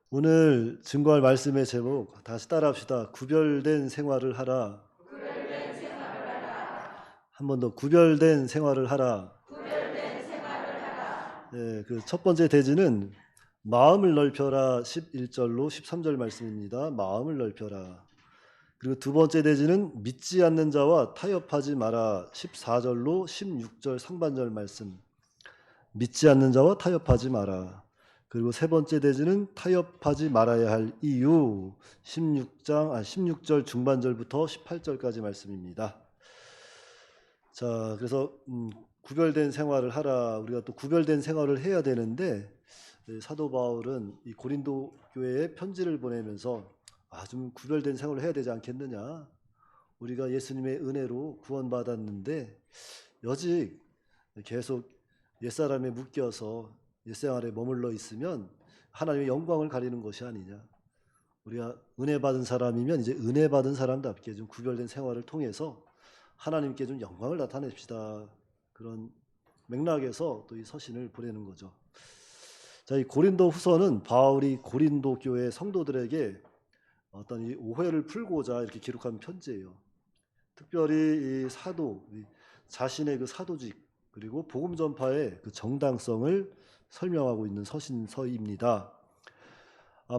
오늘 증거할 말씀의 제목 다시 따라합시다. 구별된 생활을 하라. 한 번 더 구별된 생활을 하라. 네, 그 첫 번째 대지는 마음을 넓혀라 11절로 13절 말씀입니다. 마음을 넓혀라. 그리고 두 번째 대지는 믿지 않는 자와 타협하지 마라 14절로 16절 상반절 말씀. 믿지 않는 자와 타협하지 마라. 그리고 세 번째 대지는 타협하지 말아야 할 이유 16절 중반절부터 18절까지 말씀입니다. 자, 그래서 구별된 생활을 하라. 우리가 또 구별된 생활을 해야 되는데 사도 바울은 이 고린도 교회에 편지를 보내면서 좀 구별된 생활을 해야 되지 않겠느냐. 우리가 예수님의 은혜로 구원받았는데 여직 계속 옛사람에 묶여서 옛생활에 머물러 있으면 하나님의 영광을 가리는 것이 아니냐. 우리가 은혜 받은 사람이면 이제 은혜 받은 사람답게 좀 구별된 생활을 통해서 하나님께 좀 영광을 나타냅시다. 그런 맥락에서 또 이 서신을 보내는 거죠. 자, 이 고린도 후서는 바울이 고린도 교회 성도들에게 어떤 이 오해를 풀고자 이렇게 기록한 편지예요. 특별히 이 사도, 자신의 그 사도직 그리고 복음 전파의 그 정당성을 설명하고 있는 서신서입니다.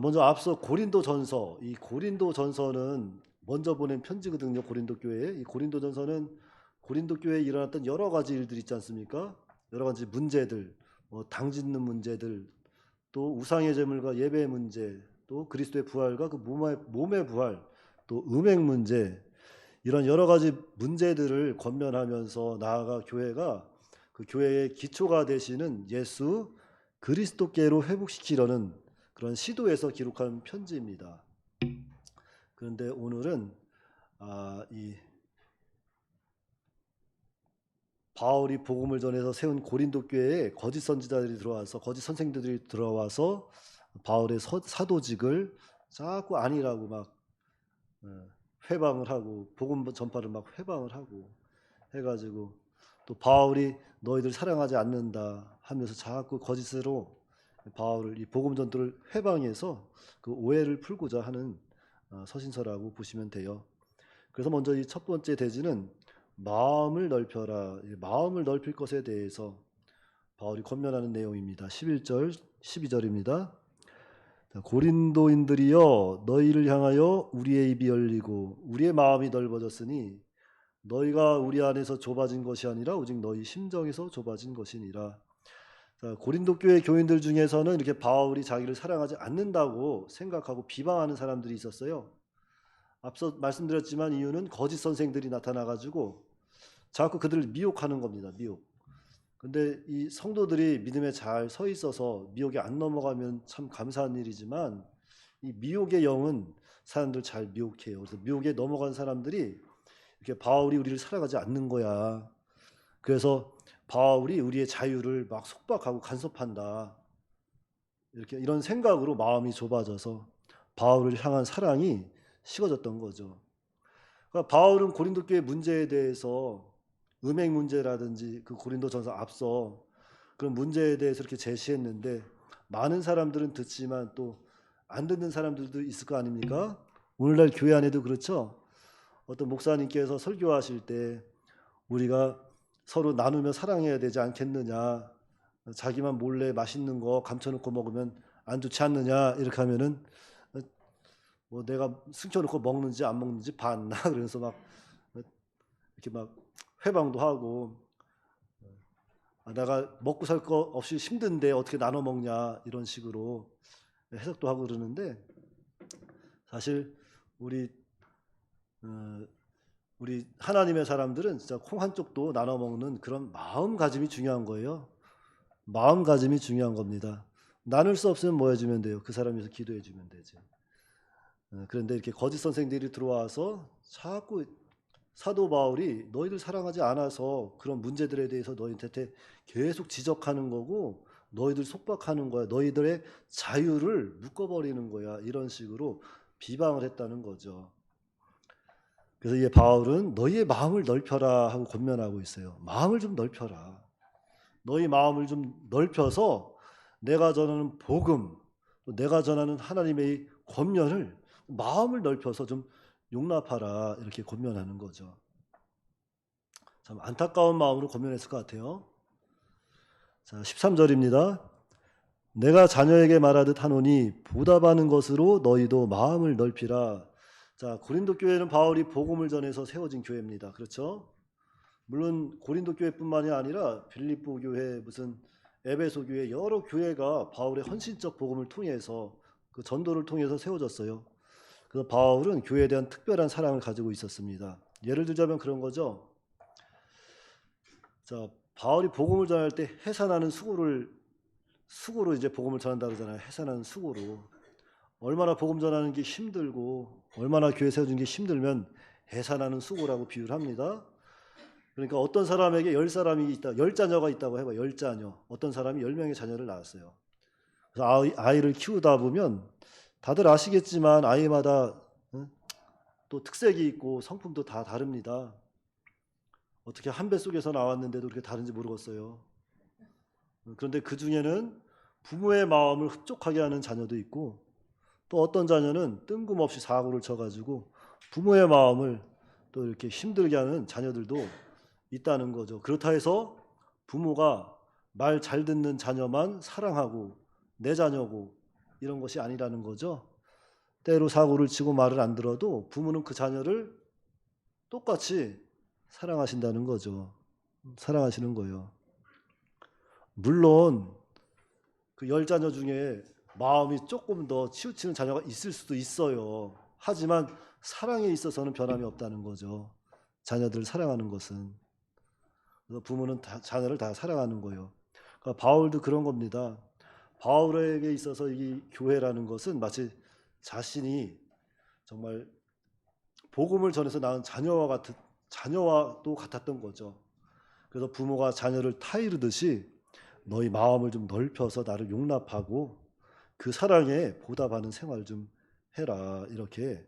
먼저 앞서 고린도전서, 이 고린도전서는 먼저 보낸 편지거든요. 고린도 교회에. 이 고린도전서는 고린도 교회에 일어났던 여러 가지 일들이 있지 않습니까? 여러 가지 문제들, 당 짓는 문제들, 또 우상의 제물과 예배의 문제, 또 그리스도의 부활과 그 몸의 부활, 또 음행 문제, 이런 여러 가지 문제들을 권면하면서 나아가 교회가 그 교회의 기초가 되시는 예수 그리스도께로 회복시키려는 그런 시도에서 기록한 편지입니다. 그런데 오늘은 이 바울이 복음을 전해서 세운 고린도 교회에 거짓 선지자들이 들어와서 거짓 선생들이 들어와서 바울의 사도직을 자꾸 아니라고 막 회방을 하고 복음 전파를 막 회방을 하고 해가지고 또 바울이 너희들 사랑하지 않는다 하면서 자꾸 거짓으로 바울을 이 복음 전도를 회방해서 그 오해를 풀고자 하는 서신서라고 보시면 돼요. 그래서 먼저 이 첫 번째 대지는 마음을 넓혀라. 마음을 넓힐 것에 대해서 바울이 권면하는 내용입니다. 11절, 12절입니다. 고린도인들이여 너희를 향하여 우리의 입이 열리고 우리의 마음이 넓어졌으니 너희가 우리 안에서 좁아진 것이 아니라 오직 너희 심정에서 좁아진 것이니라. 자, 고린도 교회 교인들 중에서는 이렇게 바울이 자기를 사랑하지 않는다고 생각하고 비방하는 사람들이 있었어요. 앞서 말씀드렸지만 이유는 거짓 선생들이 나타나가지고 자꾸 그들을 미혹하는 겁니다. 미혹. 근데 이 성도들이 믿음에 잘 서 있어서 미혹에 안 넘어가면 참 감사한 일이지만 이 미혹의 영은 사람들 잘 미혹해요. 그래서 미혹에 넘어간 사람들이 이렇게 바울이 우리를 사랑하지 않는 거야. 그래서 바울이 우리의 자유를 막 속박하고 간섭한다. 이런 생각으로 마음이 좁아져서 바울을 향한 사랑이 식어졌던 거죠. 그러니까 바울은 고린도 교회 문제에 대해서 음행 문제라든지 그 고린도전서 앞서 그런 문제에 대해서 이렇게 제시했는데 많은 사람들은 듣지만 또 안 듣는 사람들도 있을 거 아닙니까? 오늘날 교회 안에도 그렇죠. 어떤 목사님께서 설교하실 때 우리가 서로 나누며 사랑해야 되지 않겠느냐, 자기만 몰래 맛있는 거 감춰놓고 먹으면 안 좋지 않느냐, 이렇게 하면은 뭐 내가 숨겨놓고 먹는지 안 먹는지 봤나 그래서 막 이렇게 막 회방도 하고 내가 먹고 살 거 없이 힘든데 어떻게 나눠 먹냐 이런 식으로 해석도 하고 그러는데 사실 우리 하나님의 사람들은 진짜 콩 한 쪽도 나눠 먹는 그런 마음가짐이 중요한 거예요. 마음가짐이 중요한 겁니다. 나눌 수 없으면 뭐 해주면 돼요? 그 사람 위해서 기도해 주면 되죠. 그런데 이렇게 거짓 선생들이 들어와서 자꾸 사도 바울이 너희들 사랑하지 않아서 그런 문제들에 대해서 너희한테 계속 지적하는 거고 너희들 속박하는 거야. 너희들의 자유를 묶어버리는 거야. 이런 식으로 비방을 했다는 거죠. 그래서 이 바울은 너희의 마음을 넓혀라 하고 권면하고 있어요. 마음을 좀 넓혀라. 너희 마음을 좀 넓혀서 내가 전하는 복음, 또 내가 전하는 하나님의 권면을 마음을 넓혀서 좀 용납하라 이렇게 권면하는 거죠. 참 안타까운 마음으로 권면했을 것 같아요. 자, 13절입니다. 내가 자녀에게 말하듯 하노니 보답하는 것으로 너희도 마음을 넓히라. 자, 고린도 교회는 바울이 복음을 전해서 세워진 교회입니다. 그렇죠? 물론 고린도 교회뿐만이 아니라 빌립보 교회, 무슨 에베소 교회, 여러 교회가 바울의 헌신적 복음을 통해서 그 전도를 통해서 세워졌어요. 그래서 바울은 교회에 대한 특별한 사랑을 가지고 있었습니다. 예를 들자면 그런 거죠. 자, 바울이 복음을 전할 때 해산하는 수고로 이제 복음을 전한다 그러잖아요. 해산하는 수고로. 얼마나 복음 전하는 게 힘들고 얼마나 교회 세워주는 게 힘들면 해산하는 수고라고 비유를 합니다. 그러니까 어떤 사람에게 10사람이 있다, 10자녀가 있다고 해봐. 10자녀. 어떤 사람이 10명의 자녀를 낳았어요. 그래서 아이를 키우다 보면 다들 아시겠지만 아이마다 또 특색이 있고 성품도 다 다릅니다. 어떻게 한 뱃속에서 나왔는데도 그렇게 다른지 모르겠어요. 그런데 그 중에는 부모의 마음을 흡족하게 하는 자녀도 있고 또 어떤 자녀는 뜬금없이 사고를 쳐가지고 부모의 마음을 또 이렇게 힘들게 하는 자녀들도 있다는 거죠. 그렇다 해서 부모가 말 잘 듣는 자녀만 사랑하고 내 자녀고 이런 것이 아니라는 거죠. 때로 사고를 치고 말을 안 들어도 부모는 그 자녀를 똑같이 사랑하신다는 거죠. 사랑하시는 거예요. 물론 그 10자녀 중에 마음이 조금 더 치우치는 자녀가 있을 수도 있어요. 하지만 사랑에 있어서는 변함이 없다는 거죠. 자녀들을 사랑하는 것은. 그래서 부모는 자녀를 다 사랑하는 거예요. 그러니까 바울도 그런 겁니다. 바울에게 있어서 이 교회라는 것은 마치 자신이 정말 복음을 전해서 낳은 자녀와도 같았던 거죠. 그래서 부모가 자녀를 타이르듯이 너희 마음을 좀 넓혀서 나를 용납하고 그 사랑에 보답하는 생활 좀 해라 이렇게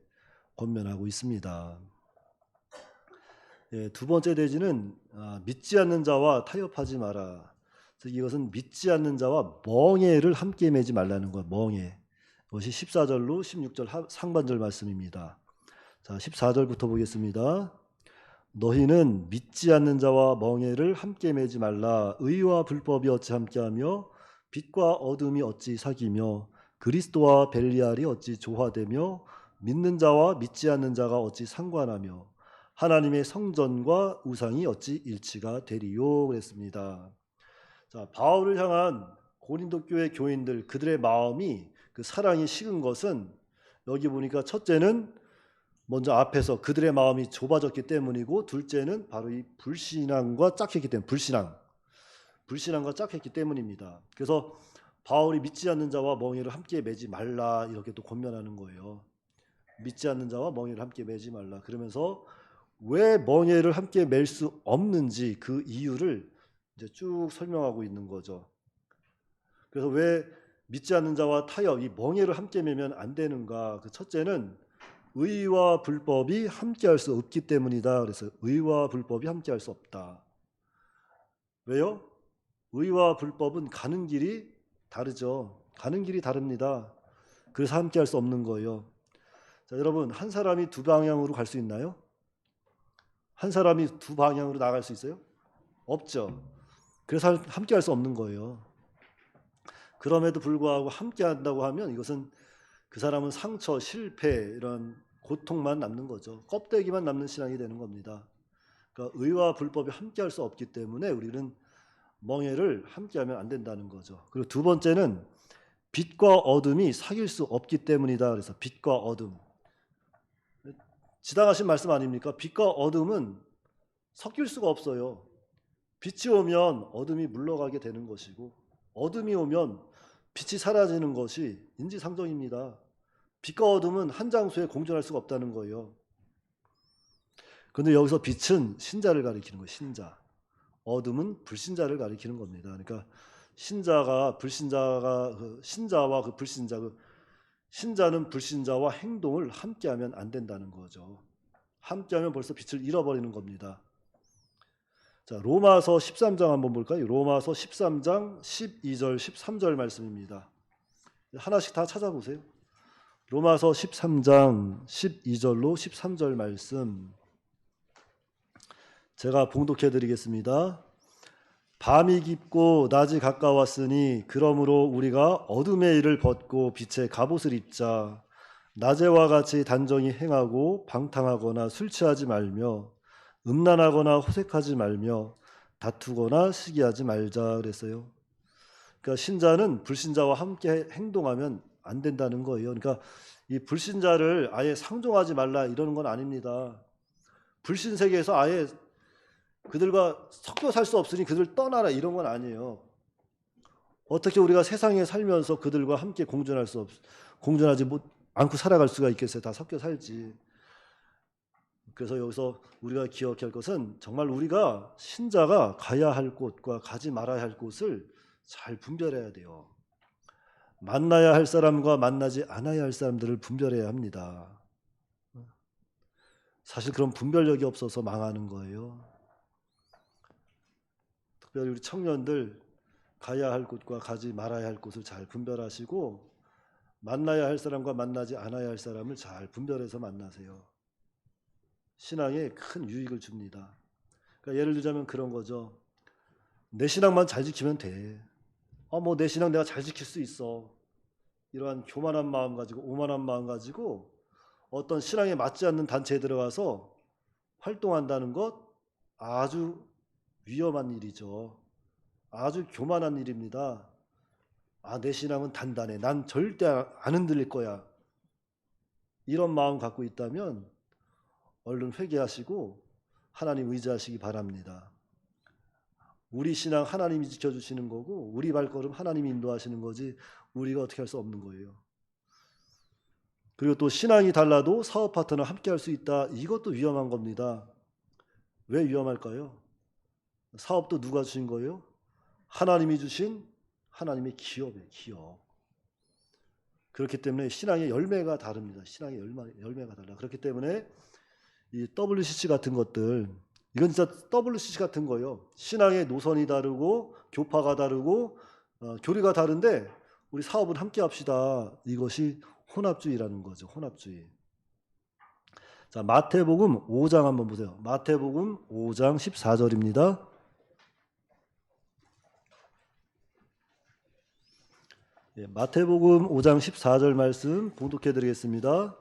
권면하고 있습니다. 예, 두 번째 대지는 믿지 않는 자와 타협하지 마라. 이것은 믿지 않는 자와 멍에를 함께 매지 말라는 거야. 멍에. 이것이 14절로 16절 상반절 말씀입니다. 자, 14절부터 보겠습니다. 너희는 믿지 않는 자와 멍에를 함께 매지 말라. 의와 불법이 어찌 함께하며 빛과 어둠이 어찌 사귀며 그리스도와 벨리알이 어찌 조화되며 믿는 자와 믿지 않는 자가 어찌 상관하며 하나님의 성전과 우상이 어찌 일치가 되리요 그랬습니다. 자, 바울을 향한 고린도 교회 교인들 그들의 마음이 그 사랑이 식은 것은 여기 보니까 첫째는 먼저 앞에서 그들의 마음이 좁아졌기 때문이고 둘째는 바로 이 불신앙과 짝했기 때문에 불신앙과 짝했기 때문입니다. 그래서 바울이 믿지 않는 자와 멍에를 함께 매지 말라 이렇게 또 권면하는 거예요. 믿지 않는 자와 멍에를 함께 매지 말라. 그러면서 왜 멍에를 함께 맬 수 없는지 그 이유를 이제 쭉 설명하고 있는 거죠. 그래서 왜 믿지 않는 자와 타협, 이 멍에를 함께 매면 안 되는가? 그 첫째는 의와 불법이 함께할 수 없기 때문이다. 그래서 의와 불법이 함께할 수 없다. 왜요? 의와 불법은 가는 길이 다르죠. 가는 길이 다릅니다. 그래서 함께할 수 없는 거예요. 자, 여러분, 한 사람이 두 방향으로 갈 수 있나요? 한 사람이 두 방향으로 나갈 수 있어요? 없죠. 그래서 함께할 수 없는 거예요. 그럼에도 불구하고 함께한다고 하면 이것은 그 사람은 상처, 실패 이런 고통만 남는 거죠. 껍데기만 남는 신앙이 되는 겁니다. 그러니까 의와 불법이 함께할 수 없기 때문에 우리는 멍에를 함께하면 안 된다는 거죠. 그리고 두 번째는 빛과 어둠이 사귈 수 없기 때문이다. 그래서 빛과 어둠. 지당하신 말씀 아닙니까? 빛과 어둠은 섞일 수가 없어요. 빛이 오면 어둠이 물러가게 되는 것이고 어둠이 오면 빛이 사라지는 것이 인지상정입니다. 빛과 어둠은 한 장소에 공존할 수가 없다는 거예요. 그런데 여기서 빛은 신자를 가리키는 거예요. 신자. 어둠은 불신자를 가리키는 겁니다. 그러니까 신자와 그 불신자, 신자는 불신자와 행동을 함께하면 안 된다는 거죠. 함께하면 벌써 빛을 잃어버리는 겁니다. 자, 로마서 13장 한번 볼까요? 로마서 13장 12절 13절 말씀입니다. 하나씩 다 찾아보세요. 로마서 13장 12절로 13절 말씀 제가 봉독해 드리겠습니다. 밤이 깊고 낮이 가까웠으니 그러므로 우리가 어둠의 일을 벗고 빛의 갑옷을 입자. 낮에와 같이 단정히 행하고 방탕하거나 술 취하지 말며 음란하거나 호색하지 말며 다투거나 시기하지 말자 그랬어요. 그러니까 신자는 불신자와 함께 행동하면 안 된다는 거예요. 그러니까 이 불신자를 아예 상종하지 말라 이러는 건 아닙니다. 불신 세계에서 아예 그들과 섞여 살 수 없으니 그들 떠나라 이런 건 아니에요. 어떻게 우리가 세상에 살면서 그들과 함께 공존하지 않고 살아갈 수가 있겠어요. 다 섞여 살지. 그래서 여기서 우리가 기억할 것은 정말 우리가 신자가 가야 할 곳과 가지 말아야 할 곳을 잘 분별해야 돼요. 만나야 할 사람과 만나지 않아야 할 사람들을 분별해야 합니다. 사실 그런 분별력이 없어서 망하는 거예요. 특별히 우리 청년들 가야 할 곳과 가지 말아야 할 곳을 잘 분별하시고 만나야 할 사람과 만나지 않아야 할 사람을 잘 분별해서 만나세요. 신앙에 큰 유익을 줍니다. 그러니까 예를 들자면 그런 거죠. 내 신앙만 잘 지키면 돼. 뭐 내 신앙 내가 잘 지킬 수 있어. 이러한 교만한 마음 가지고 오만한 마음 가지고 어떤 신앙에 맞지 않는 단체에 들어가서 활동한다는 것 아주 위험한 일이죠. 아주 교만한 일입니다. 내 신앙은 단단해. 난 절대 안 흔들릴 거야. 이런 마음 갖고 있다면 얼른 회개하시고 하나님 의지하시기 바랍니다. 우리 신앙 하나님이 지켜주시는 거고 우리 발걸음 하나님이 인도하시는 거지 우리가 어떻게 할 수 없는 거예요. 그리고 또 신앙이 달라도 사업 파트너 함께 할 수 있다. 이것도 위험한 겁니다. 왜 위험할까요? 사업도 누가 주신 거예요? 하나님이 주신 하나님의 기업이에요. 기업. 그렇기 때문에 신앙의 열매가 다릅니다. 신앙의 열매가 달라. 그렇기 때문에 이 WCC 같은 것들 이건 진짜 WCC 같은 거예요. 신앙의 노선이 다르고 교파가 다르고 교리가 다른데 우리 사업은 함께 합시다. 이것이 혼합주의라는 거죠. 혼합주의. 자, 마태복음 5장 한번 보세요. 마태복음 5장 14절입니다. 마태복음 5장 14절 말씀 봉독해 드리겠습니다.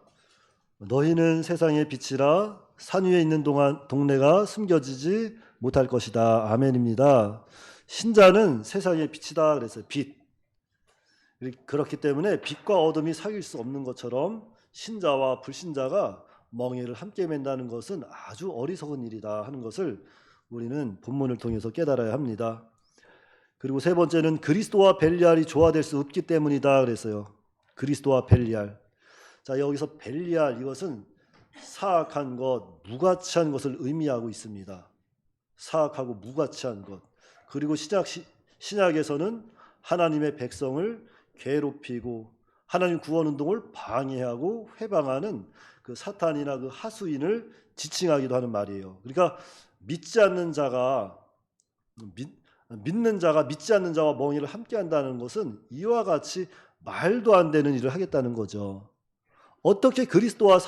너희는 세상의 빛이라 산 위에 있는 동네가 숨겨지지 못할 것이다. 아멘입니다. 신자는 세상의 빛이다 그랬어요. 빛. 그렇기 때문에 빛과 어둠이 사귈 수 없는 것처럼 신자와 불신자가 멍에를 함께 맨다는 것은 아주 어리석은 일이다 하는 것을 우리는 본문을 통해서 깨달아야 합니다. 그리고 세 번째는 그리스도와 벨리알이 조화될 수 없기 때문이다 그랬어요. 그리스도와 벨리알. 자, 여기서 벨리알 이것은 사악한 것, 무가치한 것을 의미하고 있습니다. 사악하고 무가치한 것. 그리고 신약에서는 하나님의 백성을 괴롭히고 하나님 구원 운동을 방해하고 회방하는 그 사탄이나 그 하수인을 지칭하기도 하는 말이에요. 그러니까 믿는 자가 믿지 않는 자와 멍에를 함께 한다는 것은 이와 같이 말도 안 되는 일을 하겠다는 거죠. 어떻게 그리스도와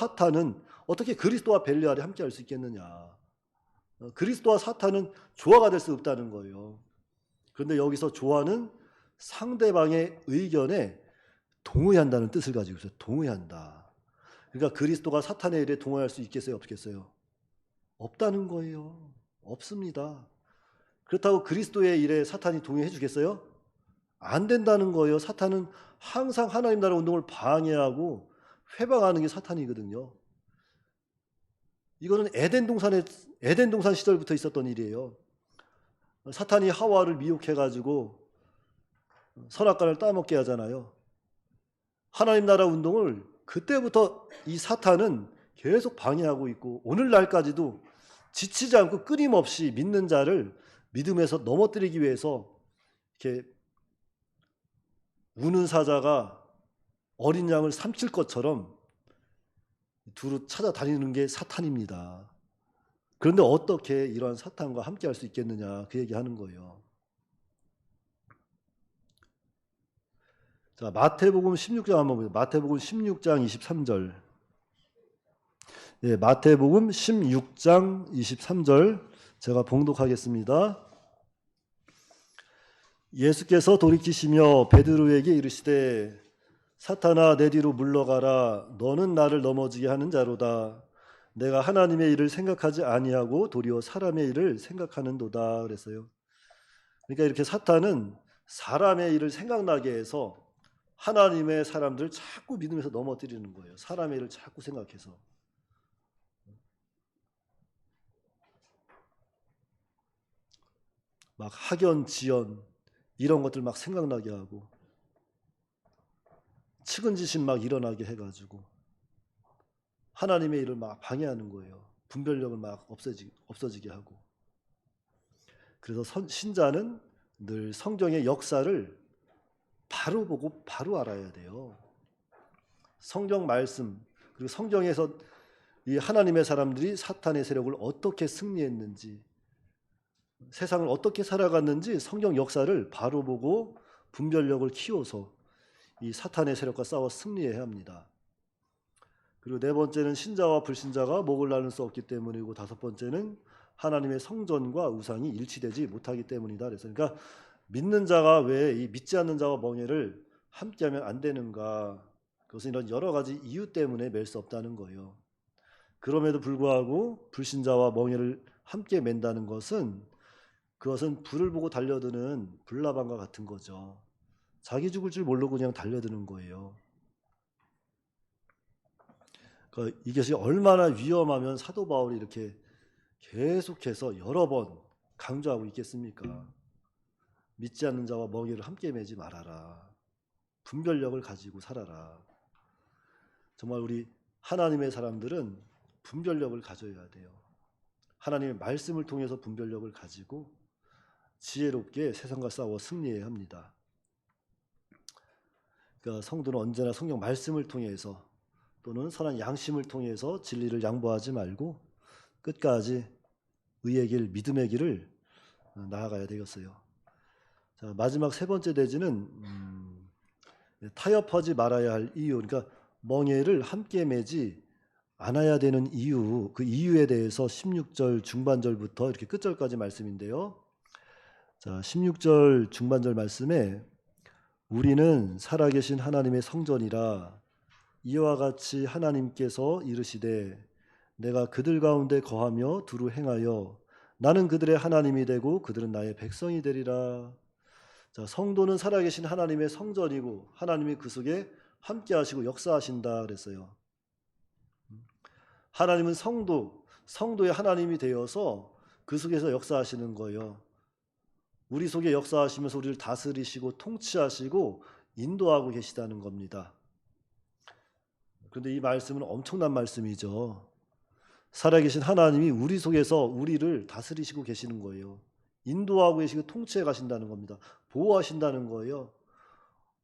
벨리알이 함께 할 수 있겠느냐. 그리스도와 사탄은 조화가 될 수 없다는 거예요. 그런데 여기서 조화는 상대방의 의견에 동의한다는 뜻을 가지고 있어요. 동의한다. 그러니까 그리스도가 사탄의 일에 동의할 수 있겠어요? 없겠어요? 없다는 거예요. 없습니다. 그렇다고 그리스도의 일에 사탄이 동의해 주겠어요? 안 된다는 거예요. 사탄은 항상 하나님 나라 운동을 방해하고 회방하는 게 사탄이거든요. 이거는 에덴 동산 시절부터 있었던 일이에요. 사탄이 하와를 미혹해가지고 선악과를 따먹게 하잖아요. 하나님 나라 운동을 그때부터 이 사탄은 계속 방해하고 있고 오늘날까지도 지치지 않고 끊임없이 믿는 자를 믿음에서 넘어뜨리기 위해서 이렇게 우는 사자가 어린 양을 삼킬 것처럼 두루 찾아다니는 게 사탄입니다. 그런데 어떻게 이러한 사탄과 함께 할 수 있겠느냐 그 얘기하는 거예요. 자, 마태복음 16장 한번 보세요. 마태복음 16장 23절. 예, 마태복음 16장 23절 제가 봉독하겠습니다. 예수께서 돌이키시며 베드로에게 이르시되 사탄아 내 뒤로 물러가라. 너는 나를 넘어지게 하는 자로다. 내가 하나님의 일을 생각하지 아니하고 도리어 사람의 일을 생각하는도다. 그랬어요. 그러니까 이렇게 사탄은 사람의 일을 생각나게 해서 하나님의 사람들을 자꾸 믿음에서 넘어뜨리는 거예요. 사람의 일을 자꾸 생각해서. 막 학연, 지연 이런 것들 막 생각나게 하고 측은지심 막 일어나게 해가지고 하나님의 일을 막 방해하는 거예요. 분별력을 막 없어지게 하고. 그래서 신자는 늘 성경의 역사를 바로 보고 바로 알아야 돼요. 성경 말씀 그리고 성경에서 이 하나님의 사람들이 사탄의 세력을 어떻게 승리했는지 세상을 어떻게 살아갔는지 성경 역사를 바로 보고 분별력을 키워서 이 사탄의 세력과 싸워 승리해야 합니다. 그리고 네 번째는 신자와 불신자가 목을 나눌 수 없기 때문이고 다섯 번째는 하나님의 성전과 우상이 일치되지 못하기 때문이다. 그래서 그러니까 믿는 자가 왜 이 믿지 않는 자와 멍에를 함께하면 안 되는가? 그것은 이런 여러 가지 이유 때문에 맬 수 없다는 거예요. 그럼에도 불구하고 불신자와 멍에를 함께 맨다는 것은 그것은 불을 보고 달려드는 불나방과 같은 거죠. 자기 죽을 줄 모르고 그냥 달려드는 거예요. 그러니까 이것이 얼마나 위험하면 사도 바울이 이렇게 계속해서 여러 번 강조하고 있겠습니까? 믿지 않는 자와 멍에를 함께 매지 말아라. 분별력을 가지고 살아라. 정말 우리 하나님의 사람들은 분별력을 가져야 돼요. 하나님의 말씀을 통해서 분별력을 가지고 지혜롭게 세상과 싸워 승리해야 합니다. 그러니까 성도는 언제나 성경 말씀을 통해서 또는 선한 양심을 통해서 진리를 양보하지 말고 끝까지 의의 길, 믿음의 길을 나아가야 되겠어요. 자, 마지막 세 번째 대지는 타협하지 말아야 할 이유, 그러니까 멍에를 함께 매지 않아야 되는 이유, 그 이유에 대해서 16절 중반절부터 이렇게 끝절까지 말씀인데요. 자, 16절 중반절 말씀에 우리는 살아계신 하나님의 성전이라 이와 같이 하나님께서 이르시되 내가 그들 가운데 거하며 두루 행하여 나는 그들의 하나님이 되고 그들은 나의 백성이 되리라. 자, 성도는 살아계신 하나님의 성전이고 하나님이 그 속에 함께 하시고 역사하신다 그랬어요. 하나님은 성도의 하나님이 되어서 그 속에서 역사하시는 거예요. 우리 속에 역사하시면서 우리를 다스리시고 통치하시고 인도하고 계시다는 겁니다. 그런데 이 말씀은 엄청난 말씀이죠. 살아계신 하나님이 우리 속에서 우리를 다스리시고 계시는 거예요. 인도하고 계시고 통치해 가신다는 겁니다. 보호하신다는 거예요.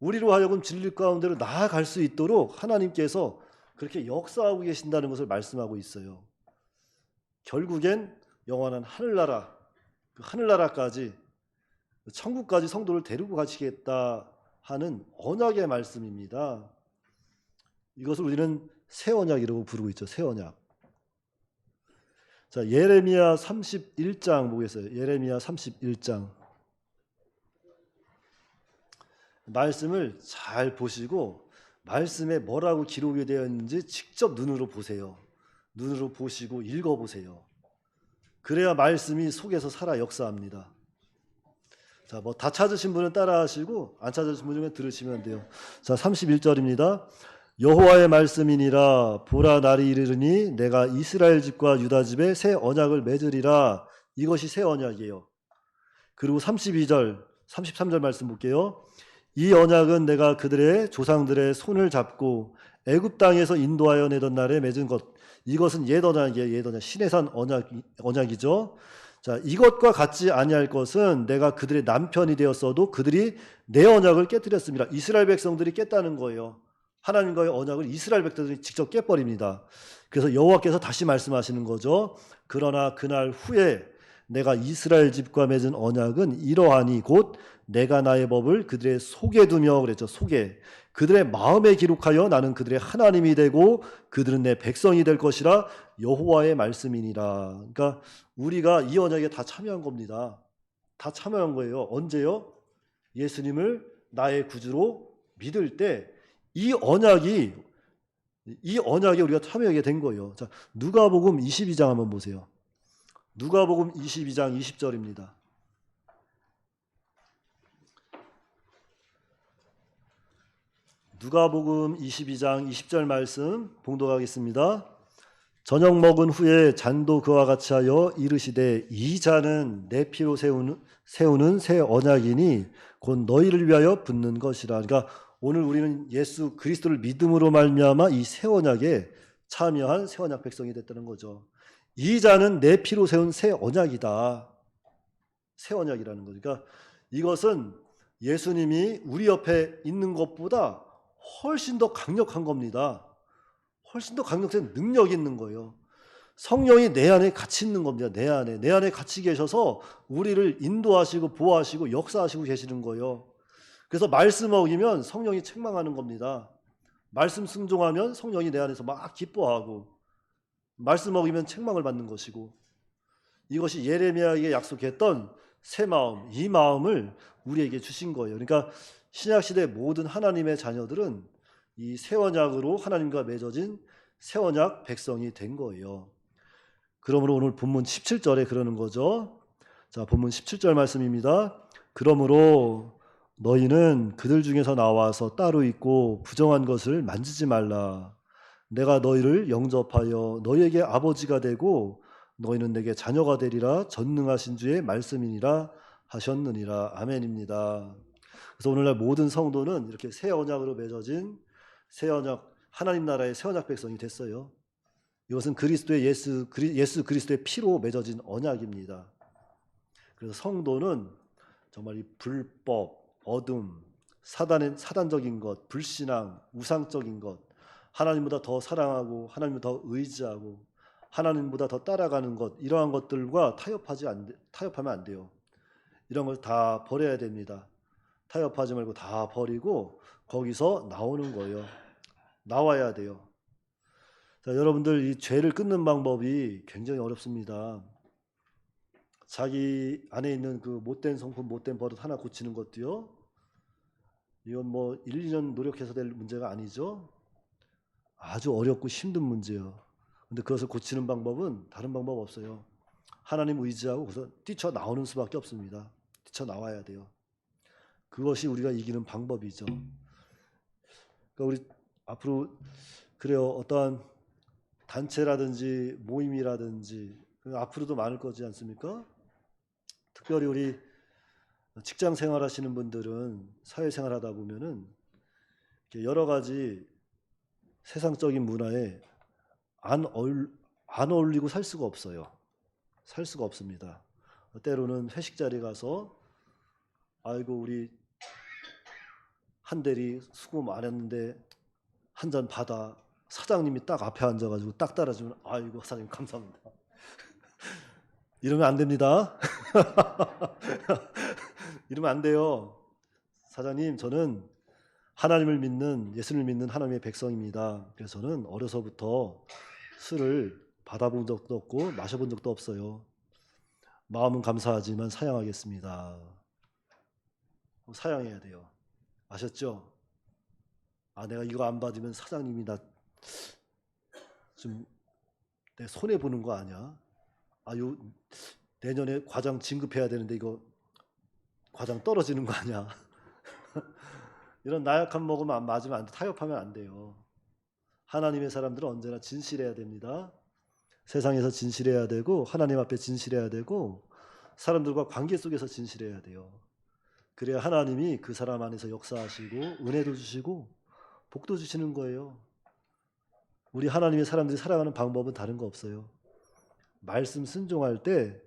우리로 하여금 진리 가운데로 나아갈 수 있도록 하나님께서 그렇게 역사하고 계신다는 것을 말씀하고 있어요. 결국엔 영원한 하늘나라, 그 하늘나라까지 천국까지 성도를 데리고 가시겠다 하는 언약의 말씀입니다. 이것을 우리는 새 언약이라고 부르고 있죠. 새 언약. 자, 예레미야 31장 보겠어요. 예레미야 31장. 말씀을 잘 보시고 말씀에 뭐라고 기록이 되어 있는지 직접 눈으로 보세요. 눈으로 보시고 읽어보세요. 그래야 말씀이 속에서 살아 역사합니다. 자, 뭐 다 찾으신 분은 따라하시고 안 찾으신 분 중에 들으시면 돼요. 자, 31절입니다. 여호와의 말씀이니라 보라 날이 이르르니 내가 이스라엘 집과 유다 집에 새 언약을 맺으리라. 이것이 새 언약이에요. 그리고 32절 33절 말씀 볼게요. 이 언약은 내가 그들의 조상들의 손을 잡고 애굽 땅에서 인도하여 내던 날에 맺은 것. 이것은 옛 언약이에요. 옛 언약. 시내산 언약이죠. 자, 이것과 같지 아니할 것은 내가 그들의 남편이 되었어도 그들이 내 언약을 깨뜨렸습니다. 이스라엘 백성들이 깼다는 거예요. 하나님과의 언약을 이스라엘 백성들이 직접 깨버립니다. 그래서 여호와께서 다시 말씀하시는 거죠. 그러나 그날 후에 내가 이스라엘 집과 맺은 언약은 이러하니 곧 내가 나의 법을 그들의 속에 두며 그랬죠. 속에. 그들의 마음에 기록하여 나는 그들의 하나님이 되고 그들은 내 백성이 될 것이라 여호와의 말씀이니라. 그러니까 우리가 이 언약에 다 참여한 겁니다. 다 참여한 거예요. 언제요? 예수님을 나의 구주로 믿을 때 이 언약에 우리가 참여하게 된 거예요. 자, 누가복음 22장 한번 보세요. 누가복음 22장 20절입니다. 누가복음 22장 20절 말씀 봉독하겠습니다. 저녁 먹은 후에 잔도 그와 같이 하여 이르시되 이 잔은 내 피로 세우는 새 언약이니 곧 너희를 위하여 붓는 것이라. 그러니까 오늘 우리는 예수 그리스도를 믿음으로 말미암아 이 새 언약에 참여한 새 언약 백성이 됐다는 거죠. 이 잔은 내 피로 세운 새 언약이다. 새 언약이라는 거죠. 그러니까 이것은 예수님이 우리 옆에 있는 것보다 훨씬 더 강력한 겁니다. 훨씬 더 강력한 능력이 있는 거예요. 성령이 내 안에 같이 있는 겁니다. 내 안에 같이 계셔서 우리를 인도하시고 보호하시고 역사하시고 계시는 거예요. 그래서 말씀 어기면 성령이 책망하는 겁니다. 말씀 순종하면 성령이 내 안에서 막 기뻐하고, 말씀 어기면 책망을 받는 것이고, 이것이 예레미야에게 약속했던 새 마음, 이 마음을 우리에게 주신 거예요. 그러니까 신약시대 모든 하나님의 자녀들은 이 새 언약으로 하나님과 맺어진 새 언약 백성이 된 거예요. 그러므로 오늘 본문 17절에 그러는 거죠. 자, 본문 17절 말씀입니다. 그러므로 너희는 그들 중에서 나와서 따로 있고 부정한 것을 만지지 말라. 내가 너희를 영접하여 너희에게 아버지가 되고 너희는 내게 자녀가 되리라. 전능하신 주의 말씀이니라 하셨느니라. 아멘입니다. 그래서 오늘날 모든 성도는 이렇게 새 언약으로 맺어진 새 언약, 하나님 나라의 새 언약 백성이 됐어요. 이것은 그리스도의 예수 그리스도의 피로 맺어진 언약입니다. 그래서 성도는 정말 이 불법, 어둠, 사단적인 것, 불신앙, 우상적인 것, 하나님보다 더 사랑하고 하나님보다 더 의지하고 하나님보다 더 따라가는 것, 이러한 것들과 타협하면 안 돼요. 이런 걸 다 버려야 됩니다. 타협하지 말고 다 버리고 거기서 나오는 거예요. 나와야 돼요. 자, 여러분들 이 죄를 끊는 방법이 굉장히 어렵습니다. 자기 안에 있는 그 못된 성품, 못된 버릇 하나 고치는 것도요. 이건 뭐 1, 2년 노력해서 될 문제가 아니죠. 아주 어렵고 힘든 문제예요. 근데 그것을 고치는 방법은 다른 방법 없어요. 하나님 의지하고 그래서 뛰쳐나오는 수밖에 없습니다. 뛰쳐나와야 돼요. 그것이 우리가 이기는 방법이죠. 그러니까 우리 앞으로 그래요. 어떠한 단체라든지 모임이라든지 앞으로도 많을 거지 않습니까? 특별히 우리 직장 생활하시는 분들은 사회생활 하다 보면은 여러 가지 세상적인 문화에 안 어울리고 살 수가 없어요. 살 수가 없습니다. 때로는 회식 자리 가서 아이고 우리 한 대리 수고 많았는데 한 잔 받아. 사장님이 딱 앞에 앉아가지고 딱 따라주면 아이고 사장님 감사합니다. 이러면 안 됩니다. 이러면 안 돼요. 사장님, 저는 하나님을 믿는, 예수를 믿는 하나님의 백성입니다. 그래서 저는 어려서부터 술을 받아본 적도 없고 마셔본 적도 없어요. 마음은 감사하지만 사양하겠습니다. 사양해야 돼요. 아셨죠? 아, 내가 이거 안 받으면 사장님이 나 좀 내 손해 보는 거 아니야? 아, 내년에 과장 진급해야 되는데 이거 과장 떨어지는 거 아니야? 이런 나약한 먹으면 맞으면 안 돼. 타협하면 안 돼요. 하나님의 사람들은 언제나 진실해야 됩니다. 세상에서 진실해야 되고 하나님 앞에 진실해야 되고 사람들과 관계 속에서 진실해야 돼요. 그래야 하나님이 그 사람 안에서 역사하시고 은혜도 주시고 복도 주시는 거예요. 우리 하나님의 사람들이 살아가는 방법은 다른 거 없어요. 말씀 순종할 때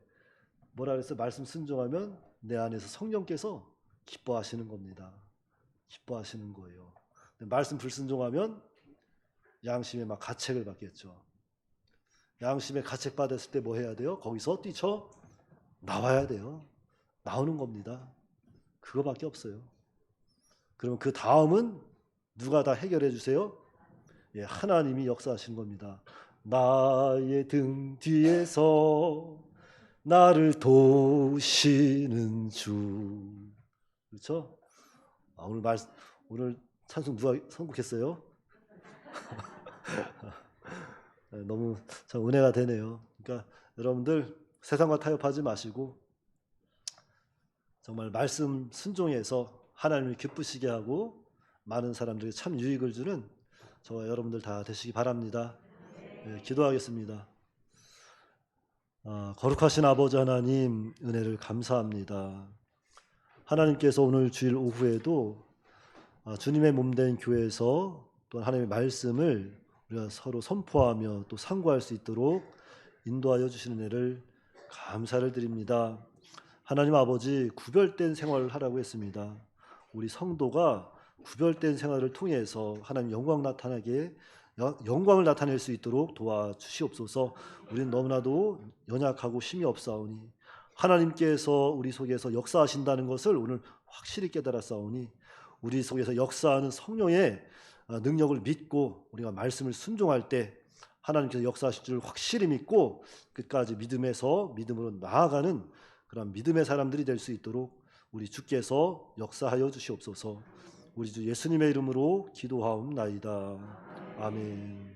뭐라 그랬어요? 말씀 순종하면 내 안에서 성령께서 기뻐하시는 겁니다. 기뻐하시는 거예요. 말씀 불순종하면 양심에 막 가책을 받겠죠. 양심에 가책 받았을 때 뭐 해야 돼요? 거기서 뛰쳐 나와야 돼요. 나오는 겁니다. 그거밖에 없어요. 그러면 그 다음은 누가 다 해결해 주세요? 예, 하나님이 역사하시는 겁니다. 나의 등 뒤에서 나를 도우시는 주. 그렇죠? 오늘 찬송 누가 선곡했어요? 너무 참 은혜가 되네요. 그러니까 여러분들 세상과 타협하지 마시고 정말 말씀 순종해서 하나님을 기쁘시게 하고 많은 사람들에게 참 유익을 주는 저와 여러분들 다 되시기 바랍니다. 네, 기도하겠습니다. 거룩하신 아버지 하나님 은혜를 감사합니다. 하나님께서 오늘 주일 오후에도 주님의 몸된 교회에서 또 하나님의 말씀을 우리가 서로 선포하며 또 상고할 수 있도록 인도하여 주시는 은혜를 감사를 드립니다. 하나님 아버지 구별된 생활을 하라고 했습니다. 우리 성도가 구별된 생활을 통해서 하나님 영광을 나타낼 수 있도록 도와주시옵소서. 우리는 너무나도 연약하고 힘이 없사오니 하나님께서 우리 속에서 역사하신다는 것을 오늘 확실히 깨달았사오니 우리 속에서 역사하는 성령의 능력을 믿고 우리가 말씀을 순종할 때 하나님께서 역사하실 줄 확실히 믿고 끝까지 믿음으로 나아가는 그런 믿음의 사람들이 될 수 있도록 우리 주께서 역사하여 주시옵소서. 우리 주 예수님의 이름으로 기도하옵나이다. 아멘.